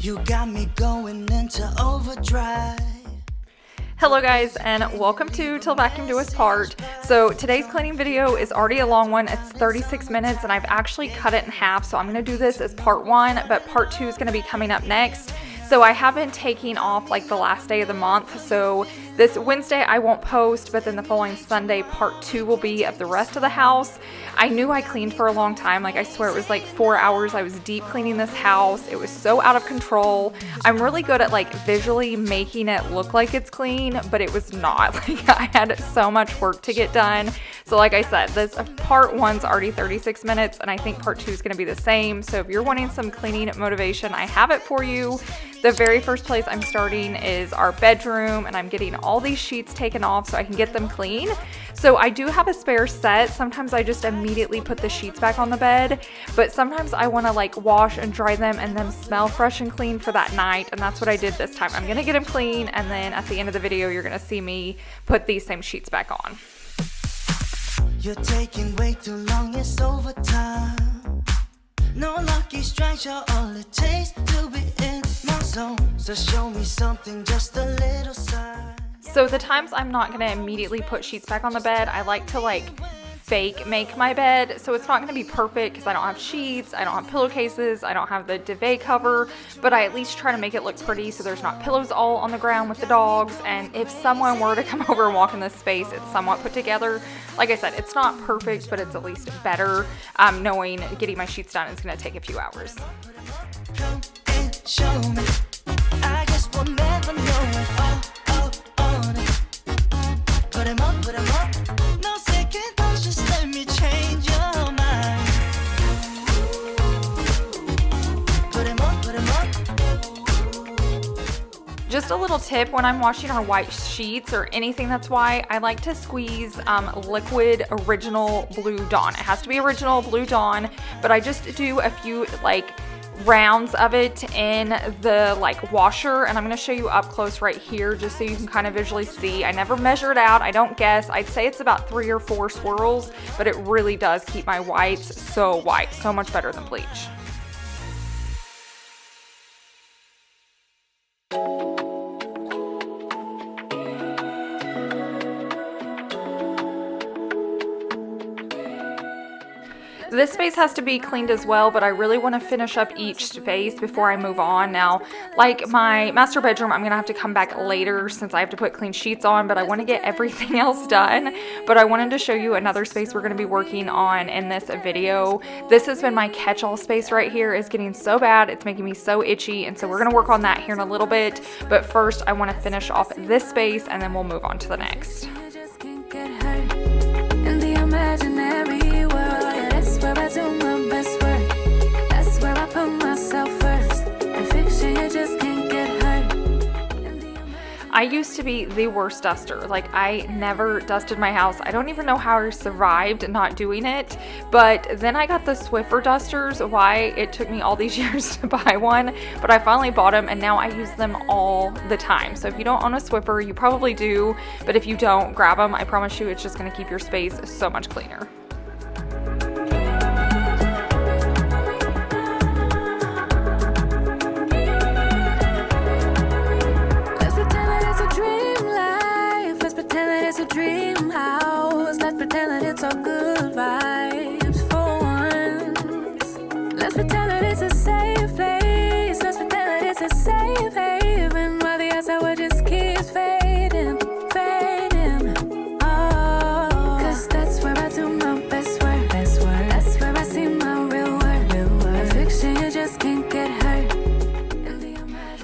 You got me going into overdrive. Hello guys, and welcome to Till Vacuum Do Us Part. So today's cleaning video is already a long one. It's 36 minutes and I've actually cut it in half, so I'm going to do this as part one, but part two is going to be coming up next. So I have been taking off like the last day of the month, so this Wednesday I won't post, but then the following Sunday part two will be of the rest of the house. I knew I cleaned for a long time. Like, I swear it was like 4 hours. I was deep cleaning this house. It was so out of control. I'm really good at like visually making it look like it's clean, but it was not. Like, I had so much work to get done. So like I said, this part one's already 36 minutes and I think part two is going to be the same. So if you're wanting some cleaning motivation, I have it for you. The very first place I'm starting is our bedroom, and I'm getting all these sheets taken off so I can get them clean. So I do have a spare set. Sometimes I just immediately put the sheets back on the bed, but sometimes I want to like wash and dry them and then smell fresh and clean for that night, and that's what I did this time. I'm gonna get them clean, and then at the end of the video you're gonna see me put these same sheets back on. You're taking way too long, it's overtime. No lucky strikes, you're all it takes to be in my zone. So show me something, just a little sign. So the times I'm not going to immediately put sheets back on the bed, I like to like fake make my bed. So it's not going to be perfect because I don't have sheets, I don't have pillowcases, I don't have the duvet cover, but I at least try to make it look pretty so there's not pillows all on the ground with the dogs. And if someone were to come over and walk in this space, it's somewhat put together. Like I said, it's not perfect, but it's at least better, knowing getting my sheets done is going to take a few hours. Come and show me. I guess we'll never know it. On it. Put 'em up. No second thoughts, just let me change your mind. Put 'em up. Just a little tip, when I'm washing our white sheets or anything that's white, I like to squeeze liquid original Blue Dawn. It has to be original Blue Dawn, but I just do a few like rounds of it in the like washer, and I'm going to show you up close right here just so you can kind of visually see. I never measure it out, I don't guess. I'd say it's about 3 or 4 swirls, but it really does keep my whites so white, so much better than bleach. This space has to be cleaned as well, but I really want to finish up each space before I move on. Now, like my master bedroom, I'm going to have to come back later since I have to put clean sheets on, but I want to get everything else done. But I wanted to show you another space we're going to be working on in this video. This has been my catch-all space right here. It's getting so bad. It's making me so itchy, and so we're going to work on that here in a little bit. But first, I want to finish off this space, and then we'll move on to the next. I do my best work. That's where I put myself first. And fiction, you just can't get hurt. I used to be the worst duster. Like, I never dusted my house. I don't even know how I survived not doing it. But then I got the Swiffer dusters. Why it took me all these years to buy one, but I finally bought them, and now I use them all the time. So if you don't own a Swiffer, you probably do, but if you don't, grab them. I promise you it's just going to keep your space so much cleaner. It's a dream house. Let's pretend that it's all good vibes for once. Let's pretend that it's a safe place. Let's pretend that it's a safe haven while the outside world just keeps fading, fading. Oh, 'cause that's where I do my best work. That's where I see my real worth. Fiction, you just can't get hurt.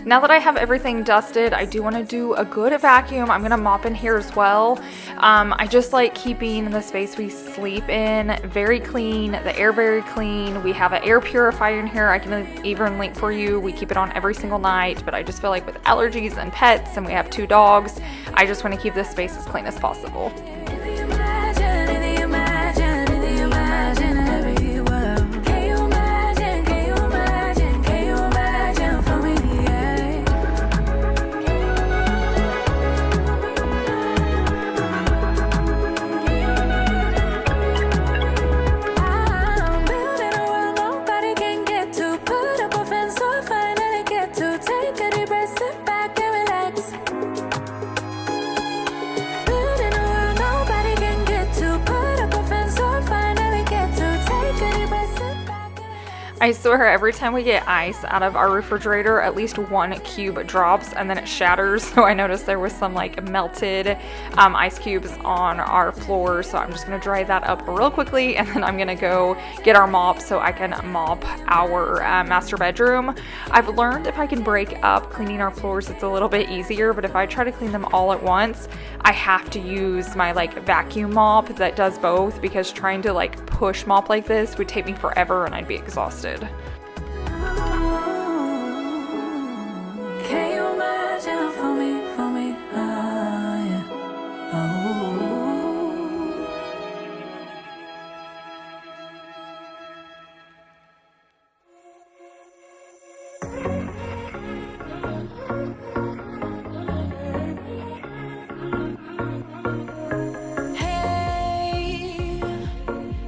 Now that I have everything dusted, I do want to do a good vacuum. I'm going to mop in here as well. I just like keeping the space we sleep in very clean, the air very clean. We have an air purifier in here. I can even link for you. We keep it on every single night, but I just feel like with allergies and pets, and we have 2 dogs, I just want to keep this space as clean as possible. I swear every time we get ice out of our refrigerator, at least one cube drops and then it shatters. So I noticed there was some like melted ice cubes on our floor. So I'm just gonna dry that up real quickly, and then I'm gonna go get our mop so I can mop our master bedroom. I've learned if I can break up cleaning our floors, it's a little bit easier, but if I try to clean them all at once, I have to use my like vacuum mop that does both, because trying to like push mop like this would take me forever and I'd be exhausted. Can you imagine for me, yeah. Hey,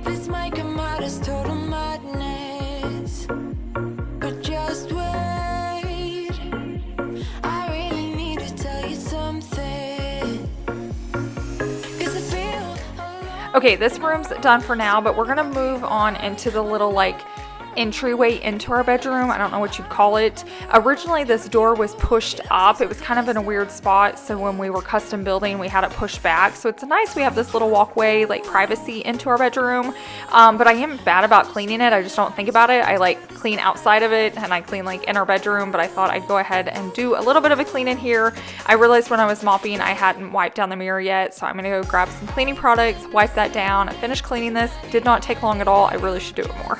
this might come out as total madness, but just wait. I really need to tell you something, 'cause I feel alone. Okay, this room's done for now, but we're gonna move on into the little like entryway into our bedroom. I don't know what you'd call it. Originally this door was pushed up. It was kind of in a weird spot, so when we were custom building we had it pushed back. So it's nice we have this little walkway, like privacy into our bedroom, but I am bad about cleaning it. I just don't think about it. I like clean outside of it and I clean like in our bedroom, but I thought I'd go ahead and do a little bit of a clean in here. I realized when I was mopping I hadn't wiped down the mirror yet, so I'm gonna go grab some cleaning products, wipe that down. I finished cleaning this. Did not take long at all. I really should do it more.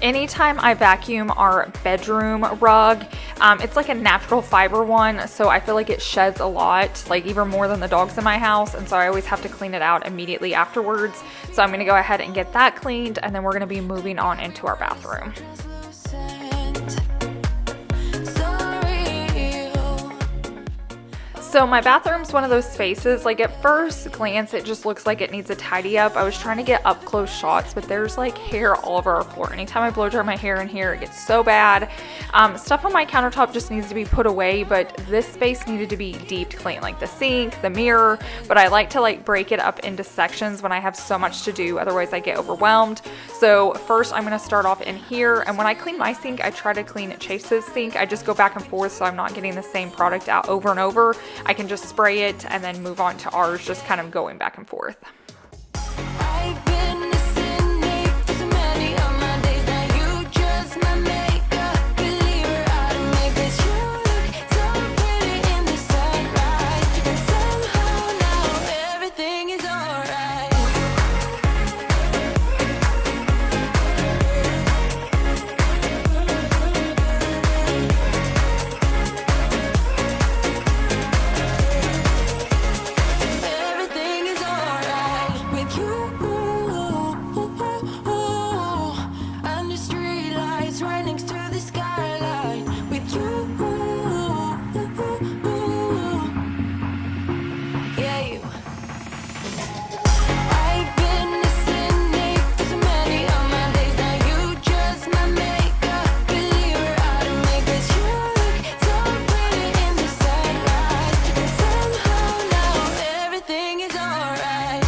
Anytime I vacuum our bedroom rug, it's like a natural fiber one, so I feel like it sheds a lot, like even more than the dogs in my house, and so I always have to clean it out immediately afterwards. So I'm gonna go ahead and get that cleaned, and then we're gonna be moving on into our bathroom. So my bathroom's one of those spaces, like at first glance it just looks like it needs a tidy up. I was trying to get up close shots, but there's like hair all over our floor. Anytime I blow dry my hair in here, it gets so bad. Stuff on my countertop just needs to be put away, but this space needed to be deep clean, like the sink, the mirror, but I like to like break it up into sections when I have so much to do, otherwise I get overwhelmed. So first I'm gonna start off in here, and when I clean my sink, I try to clean Chase's sink. I just go back and forth so I'm not getting the same product out over and over. I can just spray it and then move on to ours, just kind of going back and forth. I've been listening to so many of my days. Now you just my makeup believer. I make this you look so pretty in the sunrise, and somehow now everything is alright. Everything is alright with you. Under street lights right next to the skyline with you. Yeah, you. I've been listening to so many of my days. Now you just my makeup believer. I make this you look so pretty in the sunrise, and somehow now everything is alright.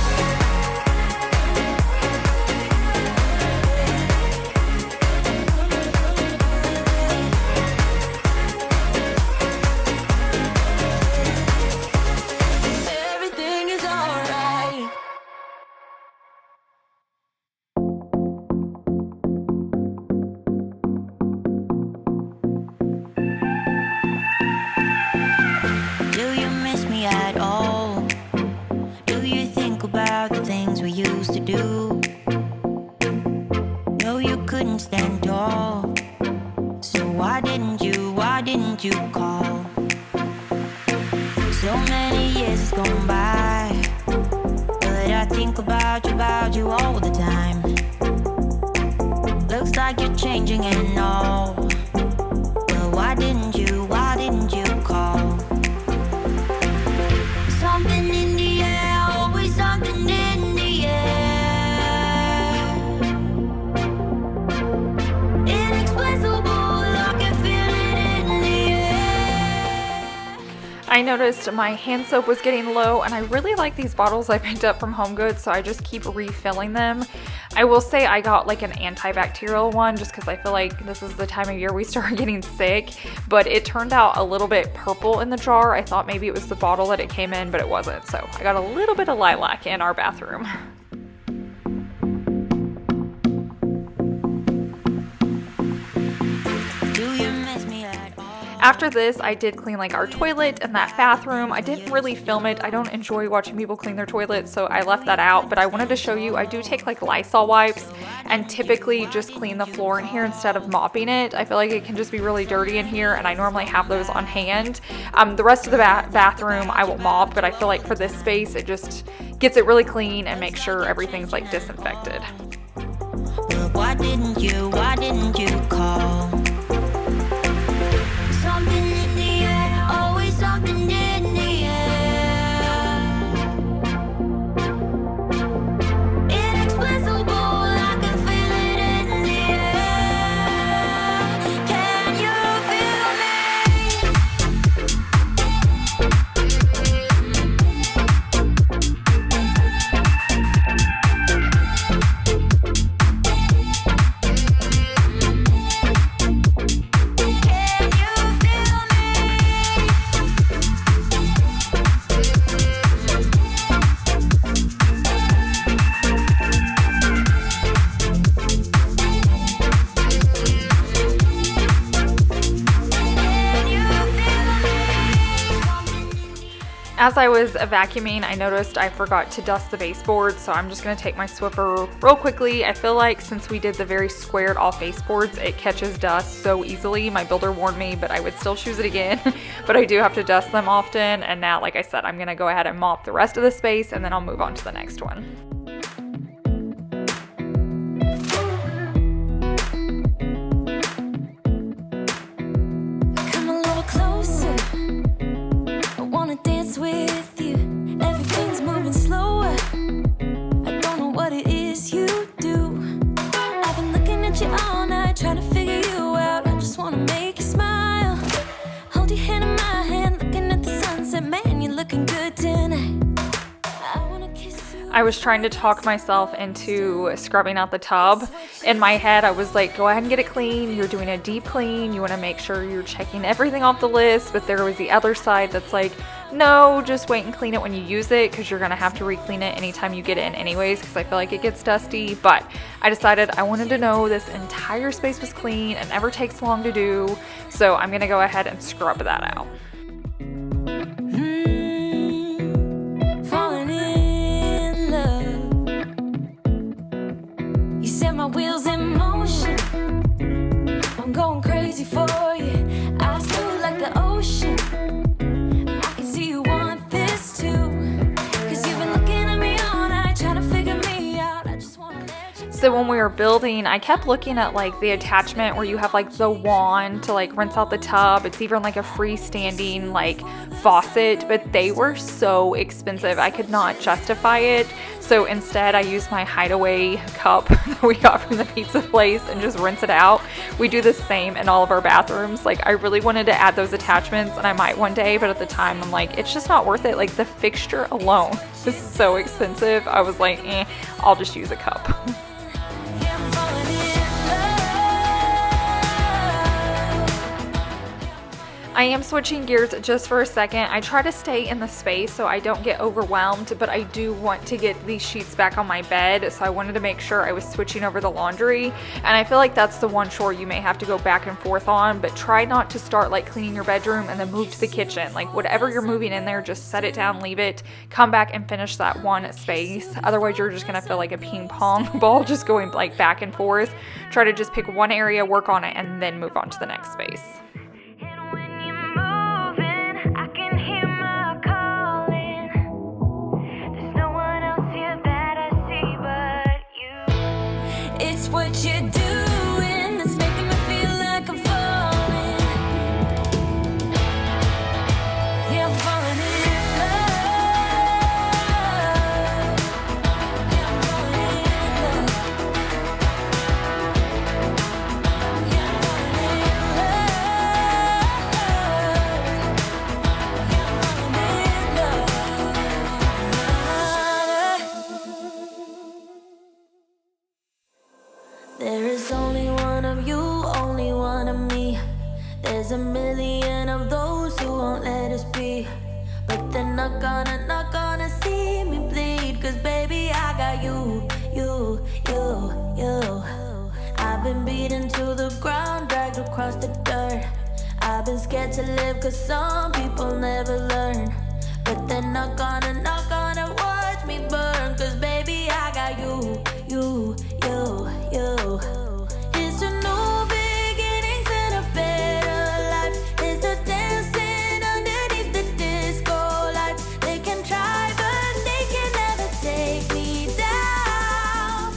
Everything is alright. Do you miss me at all? Do you think about the things we used to do? No, you couldn't stand tall. So why didn't you call? So many years has gone by, but I think about you all the time. Looks like you're changing and all, but why didn't you call? Something in the air, always something in the air. Inexplicable, I can feel it in I noticed my hand soap was getting low, and I really like these bottles I picked up from HomeGoods, so I just keep refilling them. I will say I got like an antibacterial one just because I feel like this is the time of year we start getting sick, but it turned out a little bit purple in the jar. I thought maybe it was the bottle that it came in, but it wasn't. So I got a little bit of lilac in our bathroom. After this, I did clean like our toilet and that bathroom. I didn't really film it. I don't enjoy watching people clean their toilets, so I left that out. But I wanted to show you, I do take like Lysol wipes and typically just clean the floor in here instead of mopping it. I feel like it can just be really dirty in here, and I normally have those on hand. The rest of the bathroom I will mop, but I feel like for this space, it just gets it really clean and makes sure everything's like disinfected. Why didn't you call? Something in the air, always something in the air. Inexplicable, I can feel it in the air. Can you feel As I was vacuuming, I noticed I forgot to dust the baseboards, so I'm just going to take my Swiffer real quickly. I feel like since we did the very squared off baseboards, it catches dust so easily. My builder warned me, but I would still choose it again. But I do have to dust them often, and now, like I said, I'm going to go ahead and mop the rest of the space, and then I'll move on to the next one. Come a little closer. I wanna dance with you. Everything's moving slower. I don't know what it is you do. I've been looking at you all night, trying to figure you out. I just wanna make you smile. Hold your hand in my hand, looking at the sunset. Man, you're looking good tonight. I wanna kiss you. I was trying to talk myself into scrubbing out the tub. In my head, I was like, go ahead and get it clean. You're doing a deep clean. You want to make sure you're checking everything off the list. But there was the other side that's like, no, just wait and clean it when you use it, because you're going to have to re-clean it anytime you get in anyways, because I feel like it gets dusty. But I decided I wanted to know this entire space was clean. It never takes long to do. So I'm going to go ahead and scrub that out. Falling in love. You set my wheels in motion. I'm going crazy for you. I feel like the ocean. I can see you want this too. 'Cause you've been looking at me all night, trying to figure me out. I just wanna let you. So when we were building, I kept looking at like the attachment where you have like the wand to like rinse out the tub. It's even like a freestanding like faucet, but they were so expensive. I could not justify it. So instead I used my Hideaway cup that we got from the pizza place and just rinse it out. We do the same in all of our bathrooms. Like I really wanted to add those attachments, and I might one day, but at the time I'm like, it's just not worth it. Like the fixture alone is so expensive. I was like, I'll just use a cup. Yeah, I'm falling in I am switching gears just for a second. I try to stay in the space so I don't get overwhelmed, but I do want to get these sheets back on my bed, so I wanted to make sure I was switching over the laundry. And I feel like that's the one chore you may have to go back and forth on, but try not to start like cleaning your bedroom and then move to the kitchen. Like whatever you're moving in there, just set it down, leave it, come back and finish that one space. Otherwise you're just gonna feel like a ping pong ball just going like back and forth. Try to just pick one area, work on it, and then move on to the next space. And when you're moving, I can hear my calling. There's no one else here that I see but you. It's what you're doing that's making me feel like I'm falling. Yeah, I'm falling in love. Yeah, I'm falling in love. Yeah, I'm falling in love. There is only one of you, only one of me. There's a million of those who won't let us be. But they're not gonna see me bleed. Cause baby, I got you. I've been beaten to the ground, dragged across the dirt. I've been scared to live cause some people never learn. But they're not gonna watch me burn. Cause baby, I got you. It's a new beginnings and a better life. It's the dancing underneath the disco lights. They can try but they can never take me down.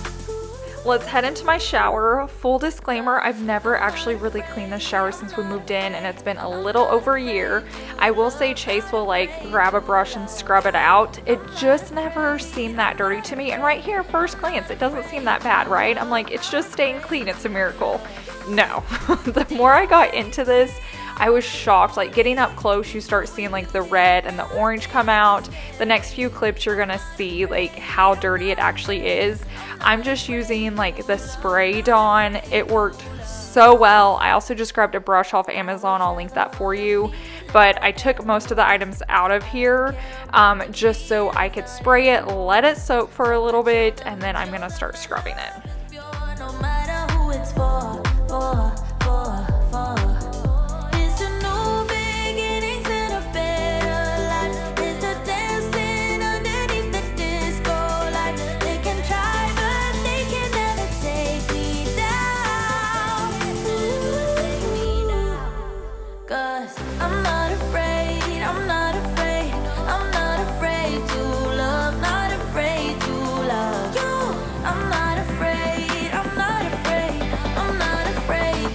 Let's head into my shower. Full disclaimer, I've never actually really cleaned this shower since we moved in, and it's been a little over a year. I will say Chase will like grab a brush and scrub it out. It just never seemed that dirty to me, and right here, first glance, it doesn't seem that bad, right? I'm like, it's just staying clean, it's a miracle. No. The more I got into this, I was shocked. Like, getting up close, you start seeing like the red and the orange come out. The next few clips, you're gonna see like how dirty it actually is. I'm just using like the spray Dawn. It worked so well. I also just grabbed a brush off Amazon. I'll link that for you. But I took most of the items out of here just so I could spray it, let it soak for a little bit, and then I'm gonna start scrubbing it. No matter who it's for. It's a new beginnings and a better life. It's the dancing underneath the disco lights. They can try but they can never take me down. Cause I'm not afraid to love, not afraid to love you. I'm not afraid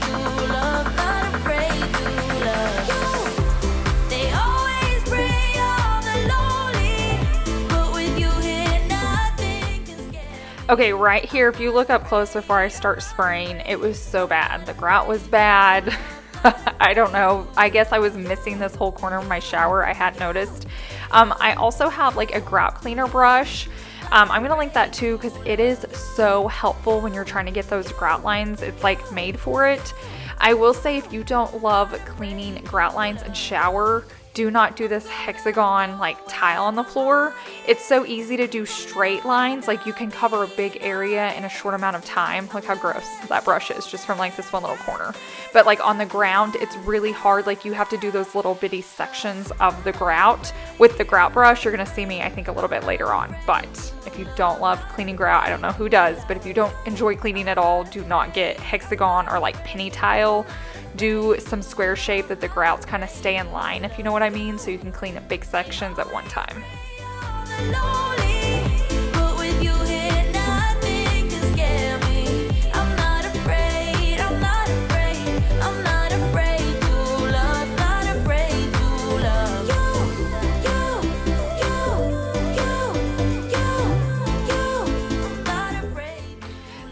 to love, not afraid to love you. They always prey on the lonely, but with you here, nothing can scare. Okay, right here, if you look up close before I start spraying, it was so bad. The grout was bad. I don't know. I guess I was missing this whole corner of my shower. I hadn't noticed. I also have like a grout cleaner brush. I'm gonna link that too because it is so helpful when you're trying to get those grout lines. It's like made for it. I will say, if you don't love cleaning grout lines in shower, do not do this hexagon like tile on the floor. It's so easy to do straight lines. Like, you can cover a big area in a short amount of time. Look how gross that brush is just from like this one little corner. But like on the ground, it's really hard. Like, you have to do those little bitty sections of the grout with the grout brush. You're gonna see me, I think, a little bit later on. But if you don't love cleaning grout, I don't know who does, but if you don't enjoy cleaning at all, do not get hexagon or like penny tile. Do some square shape that the grouts kind of stay in line, if you know what I mean, so you can clean up big sections at one time.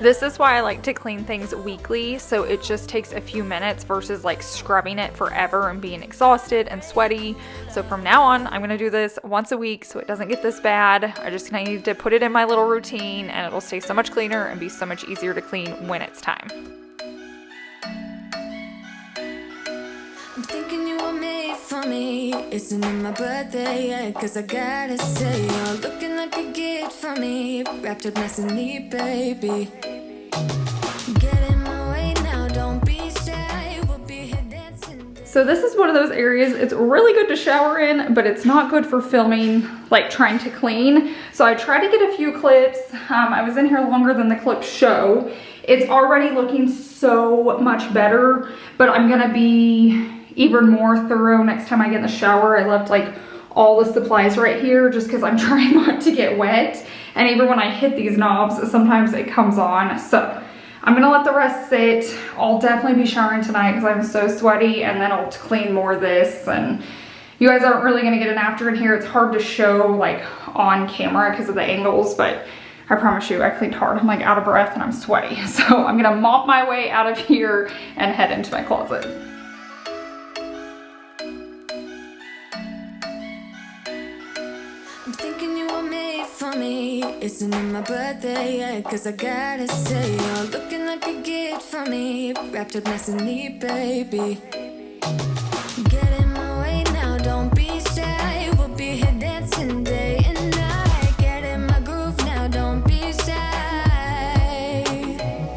This is why I like to clean things weekly, so it just takes a few minutes versus like scrubbing it forever and being exhausted and sweaty. So from now on, I'm gonna do this once a week so it doesn't get this bad. I just need to put it in my little routine and it'll stay so much cleaner and be so much easier to clean when it's time. I'm thinking you were made for me. Isn't it my birthday yet? Cause I gotta say, you're looking like a gift for me. Wrapped up nice and neat, baby. Get in my way now, don't be shy. We'll be here dancing. So this is one of those areas, it's really good to shower in, but it's not good for filming, like trying to clean. So I tried to get a few clips. I was in here longer than the clips show. It's already looking so much better, but I'm gonna be even more thorough next time I get in the shower. I left like all the supplies right here just because I'm trying not to get wet. And even when I hit these knobs, sometimes it comes on. So I'm gonna let the rest sit. I'll definitely be showering tonight because I'm so sweaty, and then I'll clean more of this. And you guys aren't really gonna get an after in here. It's hard to show like on camera because of the angles, but I promise you, I cleaned hard. I'm like out of breath and I'm sweaty. So I'm gonna mop my way out of here and head into my closet. I'm thinking you were made for me. Isn't it my birthday yet? Cause I gotta say, you're looking like like a gift for me, wrapped up nice and neat, baby. Get in my way now, don't be shy. We'll be here dancing day and night. Get in my groove now, don't be shy.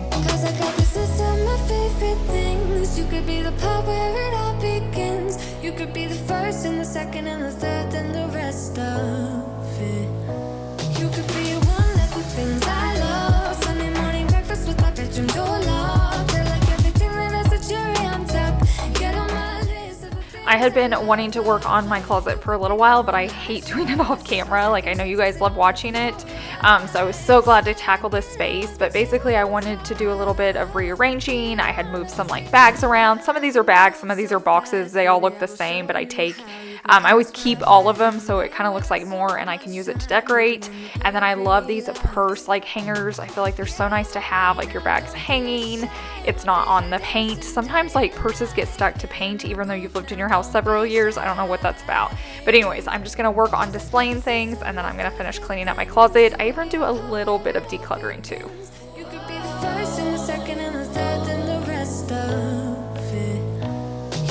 Cause I got this list of my favorite things. You could be the part where it all begins. You could be the first and the second and the third and the rest of it. You could be one of the things I love. Sunday morning breakfast with my bedroom door locked. I like everything that has a cherry on top. Get on my list of the things I had been wanting to work on my closet for a little while, but I hate doing it off camera. Like, I know you guys love watching it. So I was so glad to tackle this space. But basically I wanted to do a little bit of rearranging. I had moved some like bags around. Some of these are bags, some of these are boxes. They all look the same, but I always keep all of them so it kind of looks like more and I can use it to decorate. And then I love these purse like hangers. I feel like they're so nice to have, like your bag's hanging. It's not on the paint. Sometimes like purses get stuck to paint even though you've lived in your house several years. I don't know what that's about. But anyways, I'm just going to work on displaying things and then I'm going to finish cleaning up my closet. I even do a little bit of decluttering too. you could be the first and the second and the third and the rest of it.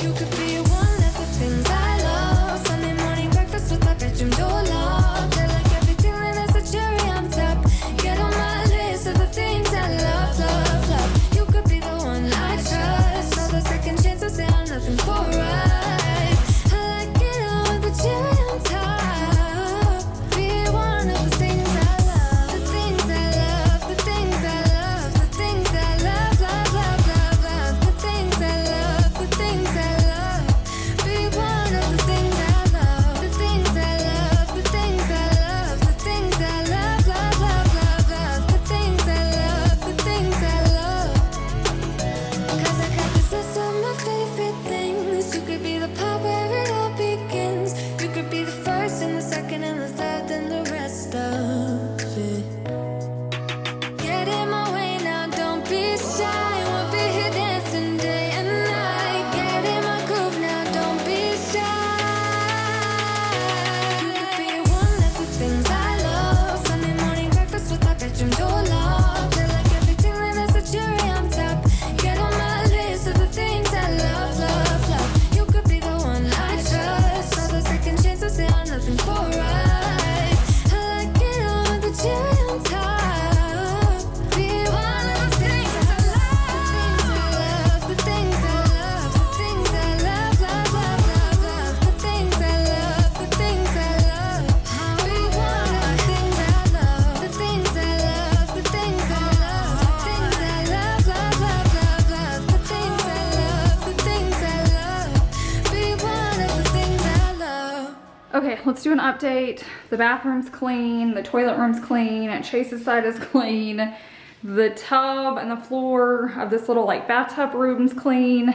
You could be one of the things I love. Sunday morning breakfast with my bedroom door locked. I like everything that has a cherry on top. Get on my list of the things I love, love, love. You could be the one I trust. All the second chances say I'm nothing for right. I like it all with the cherry on top. Be one of the things I love. The things I love, the things I love, the things I love, love, love, love, love. The things I love, the things I love. Be one of the things I love. The things I love, the things I love, the things I love, love, love, love, love. The things I love, the things I love. Cause I got this list of my favorite things. You could be the part where it all begins. You could be the first and the second and the third and the rest of it. Get in my way now, don't be shy. We'll be here dancing day and night. Get in my groove now, don't be shy. You could be one of the things I love. Sunday morning breakfast with my bedroom door locked. I like everything that has a cherry on top. Get on my list of the things I love, love, love. You could be the one I trust. All the second chances say I'm nothing for right. I like it all with the cherry on top. Be one of the things I love. The things I love, the things I love, the things I love, love, love, love, love. The things I love, the things I love. Be one of the things I love. The things I love, the things I love, the things I love, love, love, love, love. The things I love, the things I love. Be one of the things I love. Okay, let's do an update. The bathroom's clean, the toilet room's clean, Chase's side is clean, the tub and the floor of this little like bathtub room's clean.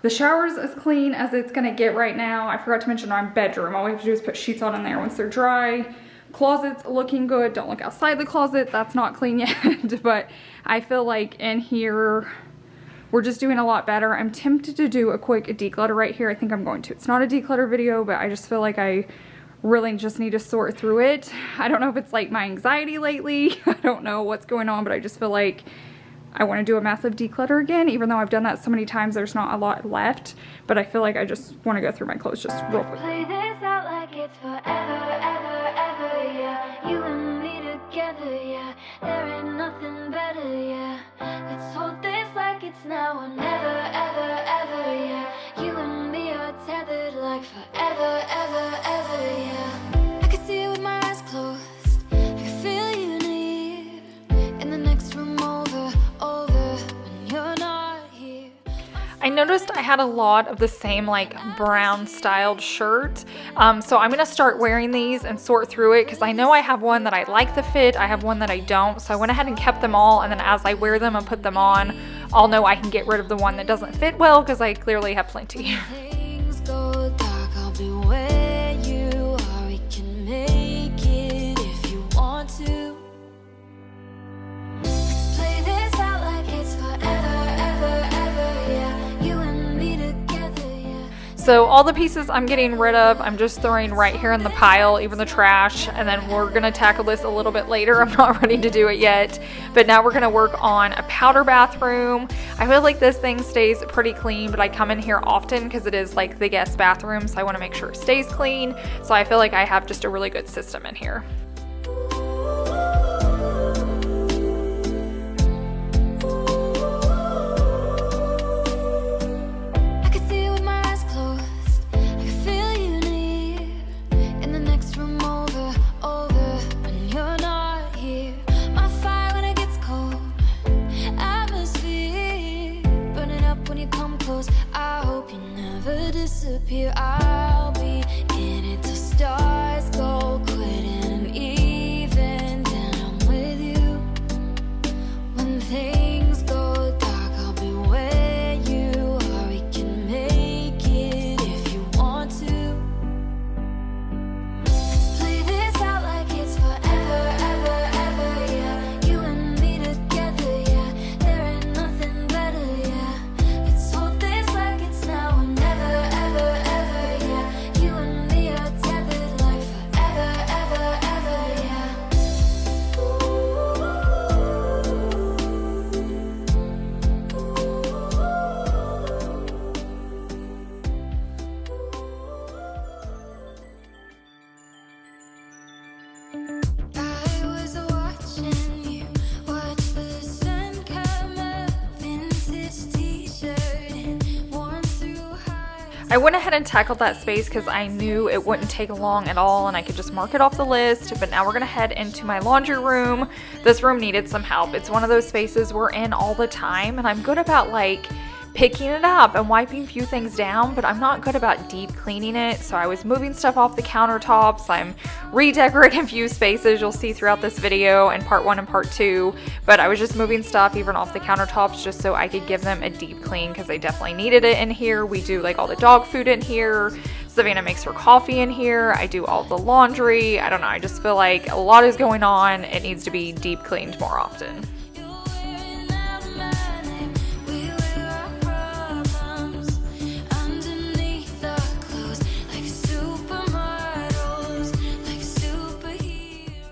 The shower's as clean as it's gonna get right now. I forgot to mention our bedroom. All we have to do is put sheets on in there once they're dry. Closet's looking good. Don't look outside the closet. That's not clean yet, but I feel like in here, we're just doing a lot better. I'm tempted to do a quick declutter right here. I think I'm going to. It's not a declutter video, but I just feel like I really just need to sort through it. I don't know if it's like my anxiety lately. I don't know what's going on, but I just feel like I want to do a massive declutter again. Even though I've done that so many times, there's not a lot left. But I feel like I just want to go through my clothes just real quick. Play this out like it's forever, ever, ever, yeah. You and me together, yeah. There ain't nothing better, yeah. Let's hold this like it's now or never, ever, ever, yeah. You and me are tethered like forever, ever, ever, yeah. I can see it with my eyes closed. I can feel you near. In the next room over, when you're not here. I noticed I had a lot of the same like brown styled shirt. So I'm gonna start wearing these and sort through it because I know I have one that I like the fit, I have one that I don't. So I went ahead and kept them all, and then as I wear them and put them on, I'll know I can get rid of the one that doesn't fit well because I clearly have plenty. Things go dark, I'll be where you are. We can make it if you want to. Let's play this out like it's forever, ever, ever, yeah. You and me together, yeah. So all the pieces I'm getting rid of, I'm just throwing right here in the pile, even the trash, and then we're gonna tackle this a little bit later. I'm not ready to do it yet, but now we're gonna work on a powder bathroom. I feel like this thing stays pretty clean, but I come in here often because it is like the guest bathroom, so I wanna make sure it stays clean. So I feel like I have just a really good system in here. Disappear, I'll be in it till stars go quitting, and even then I'm with you. When things go dark, I'll be where you are. We can make it if you want to. Let's play this out like it's forever, ever, ever, yeah. You and me together, yeah. There ain't nothing better, yeah. Let's hold this like it's now or never. I went ahead and tackled that space because I knew it wouldn't take long at all and I could just mark it off the list. But now we're gonna head into my laundry room. This room needed some help. It's one of those spaces we're in all the time, and I'm good about like picking it up and wiping a few things down, but I'm not good about deep cleaning it. So I was moving stuff off the countertops. I'm redecorating a few spaces you'll see throughout this video in part 1 and part 2, but I was just moving stuff even off the countertops just so I could give them a deep clean because they definitely needed it in here. We do like all the dog food in here. Savannah makes her coffee in here. I do all the laundry. I don't know, I just feel like a lot is going on. It needs to be deep cleaned more often.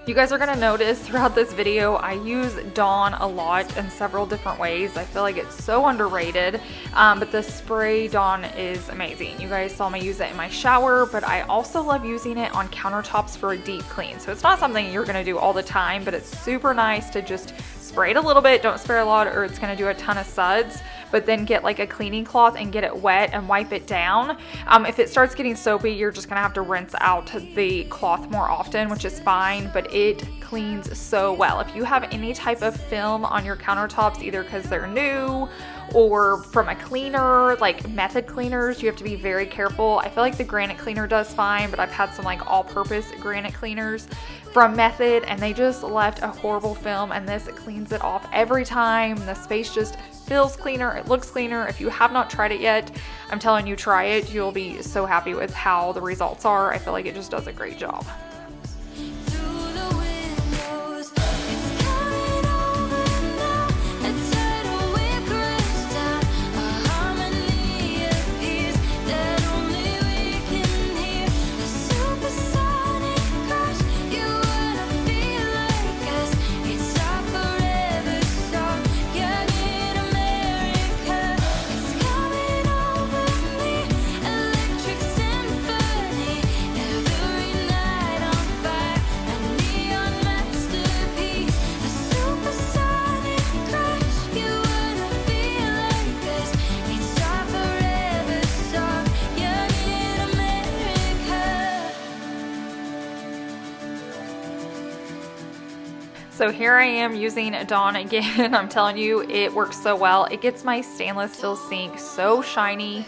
You guys are gonna notice throughout this video, I use Dawn a lot in several different ways. I feel like it's so underrated, but the spray Dawn is amazing. You guys saw me use it in my shower, but I also love using it on countertops for a deep clean. So it's not something you're gonna do all the time, but it's super nice to just spray it a little bit. Don't spray a lot or it's gonna do a ton of suds, but then get like a cleaning cloth and get it wet and wipe it down. If it starts getting soapy, you're just gonna have to rinse out the cloth more often, which is fine, but it cleans so well. If you have any type of film on your countertops, either because they're new or from a cleaner, like Method cleaners, you have to be very careful. I feel like the granite cleaner does fine, but I've had some like all-purpose granite cleaners from Method and they just left a horrible film, and this cleans it off every time. The space just feels cleaner, it looks cleaner. If you have not tried it yet, I'm telling you, try it. You'll be so happy with how the results are. I feel like it just does a great job. So here I am using Dawn again. I'm telling you, it works so well. It gets my stainless steel sink so shiny.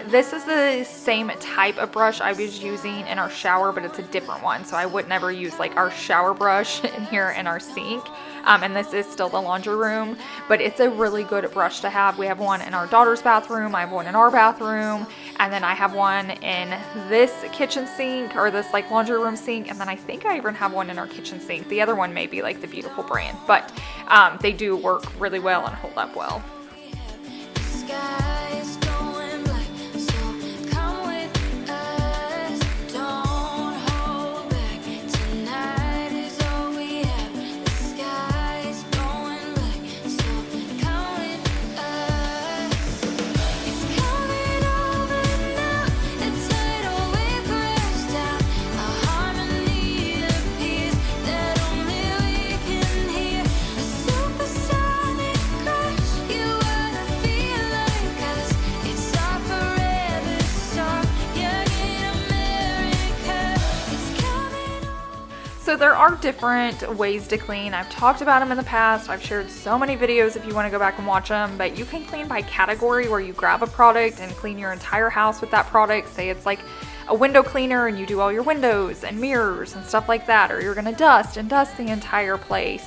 This is the same type of brush I was using in our shower, but it's a different one. So I would never use like our shower brush in here in our sink. And this is still the laundry room, but it's a really good brush to have. We have one in our daughter's bathroom. I have one in our bathroom. And then I have one in this kitchen sink, or this like laundry room sink. And then I think I even have one in our kitchen sink. The other one may be like the Beautiful brand, but they do work really well and hold up well. Sky is going black, so come there are different ways to clean. I've talked about them in the past. I've shared so many videos if you want to go back and watch them, but you can clean by category where you grab a product and clean your entire house with that product. Say it's like a window cleaner and you do all your windows and mirrors and stuff like that, or you're gonna dust the entire place.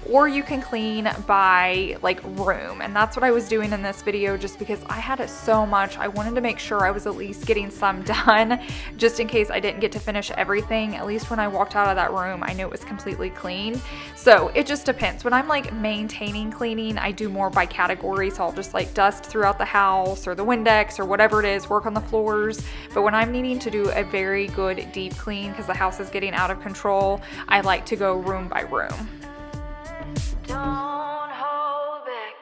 Or you can clean by like room, and that's what I was doing in this video just because I had it so much. I wanted to make sure I was at least getting some done just in case I didn't get to finish everything. At least when I walked out of that room, I knew it was completely clean. So it just depends. When I'm like maintaining cleaning, I do more by category. So I'll just like dust throughout the house or the Windex or whatever it is, work on the floors. But when I'm needing to do a very good deep clean because the house is getting out of control, I like to go room by room. Don't hold back.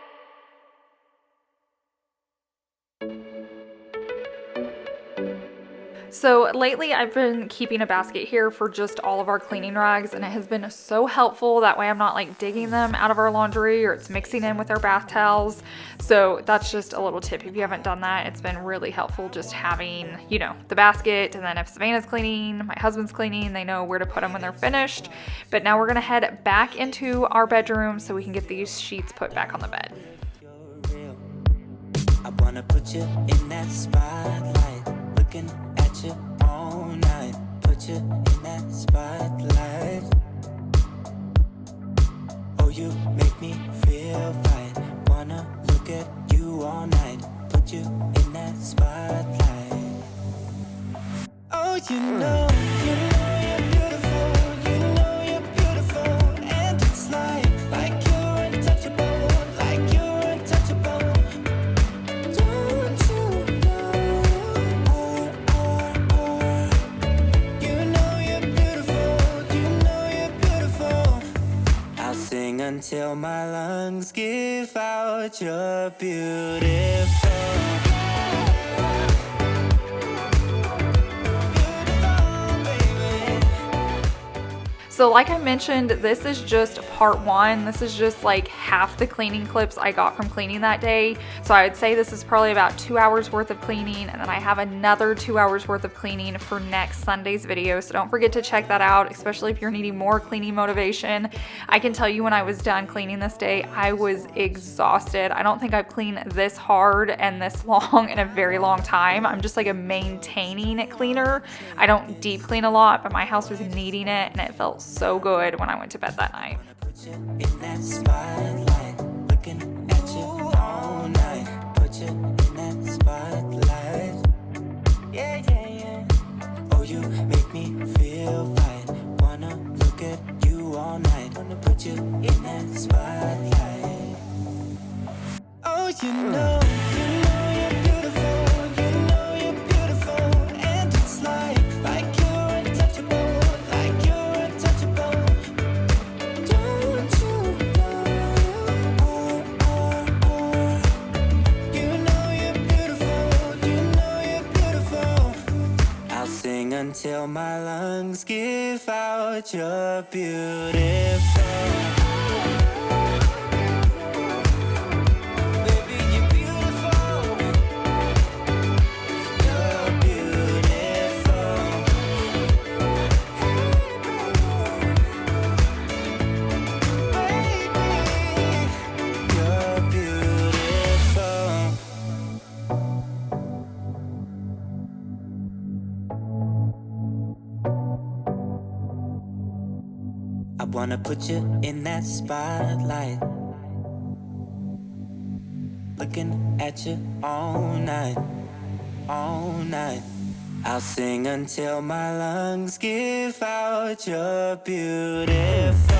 So lately I've been keeping a basket here for just all of our cleaning rags, and it has been so helpful. That way I'm not like digging them out of our laundry or it's mixing in with our bath towels. So that's just a little tip. If you haven't done that, it's been really helpful just having, you know, the basket, and then if Savannah's cleaning, my husband's cleaning, they know where to put them when they're finished. But now we're gonna head back into our bedroom so we can get these sheets put back on the bed. I wanna put you in that spotlight, looking at you all night, put you in that spotlight. Oh, you make me feel right, wanna look at you all night, put you in that spotlight. Oh, you know you're beautiful, you know you're beautiful, and it's like you're untouchable, like you're untouchable. Don't you know, you know you're beautiful, you know you're beautiful. I'll sing until my lungs give out, you're beautiful. So like I mentioned, this is just part one. This is just like half the cleaning clips I got from cleaning that day. So I would say this is probably about 2 hours worth of cleaning, and then I have another 2 hours worth of cleaning for next Sunday's video. So don't forget to check that out, especially if you're needing more cleaning motivation. I can tell you when I was done cleaning this day, I was exhausted. I don't think I've cleaned this hard and this long in a very long time. I'm just like a maintaining cleaner. I don't deep clean a lot, but my house was needing it, and it felt so good when I went to bed that night. Put you in that spotlight, looking at you all night, put you in that spotlight. Yeah, yeah, yeah. Oh, you make me feel right, wanna look at you all night, wanna put you in that spotlight. Oh, you know you're beautiful, you know you're beautiful, and it's like you're untouchable, like you're untouchable. Don't you know, you know you're beautiful, you know you're beautiful. I'll sing until my lungs give out, you're beautiful. I wanna put you in that spotlight, looking at you all night, all night. I'll sing until my lungs give out, you're beautiful.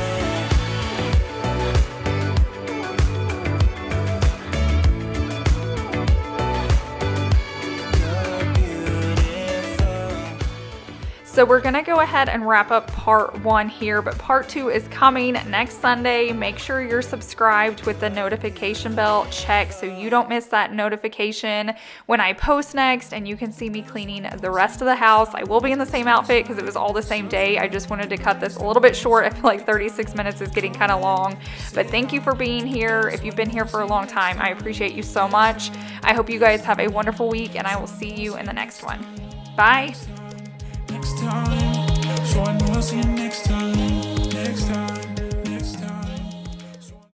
So we're gonna go ahead and wrap up part one here, but part two is coming next Sunday. Make sure you're subscribed with the notification bell check so you don't miss that notification when I post next, and you can see me cleaning the rest of the house. I will be in the same outfit because it was all the same day. I just wanted to cut this a little bit short. I feel like 36 minutes is getting kind of long, but thank you for being here. If you've been here for a long time, I appreciate you so much. I hope you guys have a wonderful week, and I will see you in the next one. Bye. Next time So I know I'll see you next time. Next time.